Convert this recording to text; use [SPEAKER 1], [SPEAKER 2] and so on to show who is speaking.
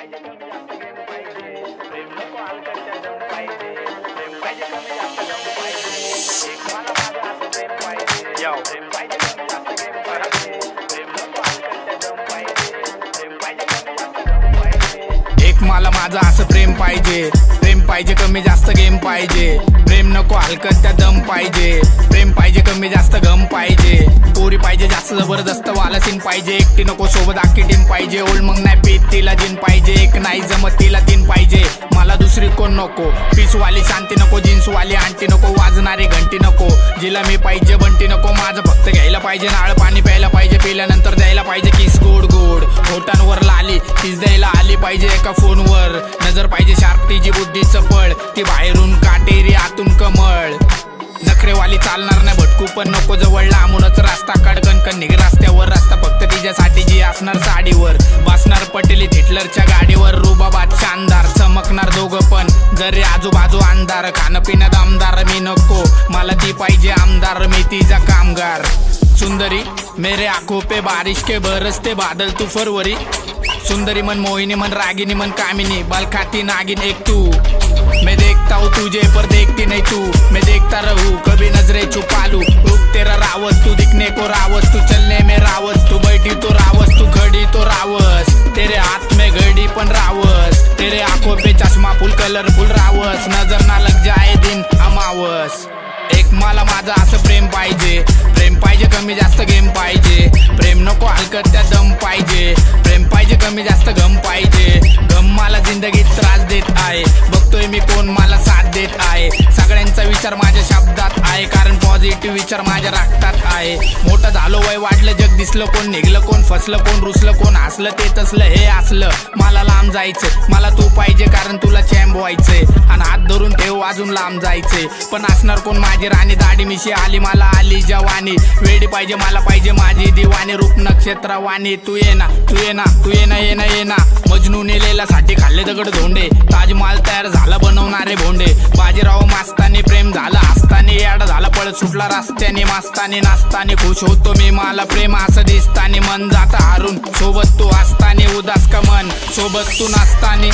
[SPEAKER 1] एक मला माझं असं प्रेम पाहिजे, प्रेम पाहिजे कमी जास्त गेम पाहिजे, प्रेम नको हलकत त्या दम पाहिजे, प्रेम पाहिजे कमी जास्त गम पाहिजे, पोरी पाहिजे जास्त जबरदस्त वाला सीन पाहिजे, एकटी नको सोबत आखी टीम पाहिजे, ओल्ड मग नाही पीत तिला जिन पाहिजे, एक नाही जमत तिला तीन पाहिजे, मला दुसरी कोण नको, पीसवाली शांती नको, जीन्सवाली आंटी नको, वाजणारी घंटी नको, जिला मी पाहिजे बंटी नको, माझं फक्त घ्यायला पाहिजे, नाळ पाणी प्यायला पाहिजे, पिल्यानंतर द्यायला पाहिजे किस गोड गोड, होटांवर लाली किस द्यायला आली पाहिजे एका फोनवर, नजर पाहिजे शार्प तिची बुद्धी चपळ, ती बाहेरून काटेरी आतून कमळ, नखरेवाली चालणार नाही भटकू पण नको जवळ, लांबूनच रस्ता कडकन निघ रस्त्यावर, रस्ता फक्त तिच्यासाठी जी असणार साडीवर, बसणार पटेली हिटलरच्या गाडीवर, रुबाबात शानदार चमकणार दोघं पण, जरी आजूबाजू अंधार, खाणं पिणं दमदार मी नको, मला ती पाहिजे आमदार, मी तिचा कामगार, सुंदरी मेरे आंखों पे बारिश के बरसते बादल तू फरवरी, सुंदरी मन मोहिनी मन रागिनी मन कामिनी, बाल खाती नागिन एक तू, मैं देखता हूँ तुझे पर देखती नहीं तू, मैं देखता रहूँ कभी नजरें छुपा लूं, रूप तेरा रावस तू दिखने को रावस, तू चलने में रावस, तू बैठी तो रावस, तू खड़ी तो रावस, तेरे हाथ में घड़ी पण रावस, तेरे आंखों पे चश्मा फुल कलरफुल रावस, नजर ना लग जाए दिन अमावस, एक मला माझं असं प्रेम पाहिजे, प्रेम पाहिजे कमी जास्त गेम पाहिजे, प्रेम नको हलकत त्या दम पाहिजे, प्रेम पाहिजे कमी जास्त गम पाहिजे, गम मला जिंदगीत त्रास देत आहे, बघतोय मी कोण मला साथ देत आहे, सगळ्यांचा विचार माझ्या शब्दात आहे, कारण पॉझिटिव्ह विचार माझ्या रक्तात आहे, मोठं झालो वय वाढलं जग दिसलं कोण, निघलं कोण, फसलं कोण, रुसलं कोण, हसलं ते तसलं हे असलं, मला लांब जायचंय, मला तू पाहिजे कारण तुला चॅम्प व्हायचंय, आणि हात धरून ठेव अजून लांब जायचंय, पण असणार कोण माझी राणी, दाढी मिशी आली मला आली जवानी, वेडी पाहिजे मला पाहिजे माझी दिवाणी, रूप नक्षत्रवाणी, तू ये ना तू ये ना तू ये ना ये ना ये ना, मजनूने लेला साठी खाल्ले दगड धोंडे, ताजमहाल तयार झाला बनवणारे भोंडे, बाजीराव मास्तानी प्रेम झालं हसतानी, याड झाला पळत सुटला रस्त्याने, मास्तानी नाचतानी खुश होतो मी, मला प्रेम असं दिसतानी, मन जात हारून सोबत तू असतानी, उदास का मन सोबत तू नाचतानी.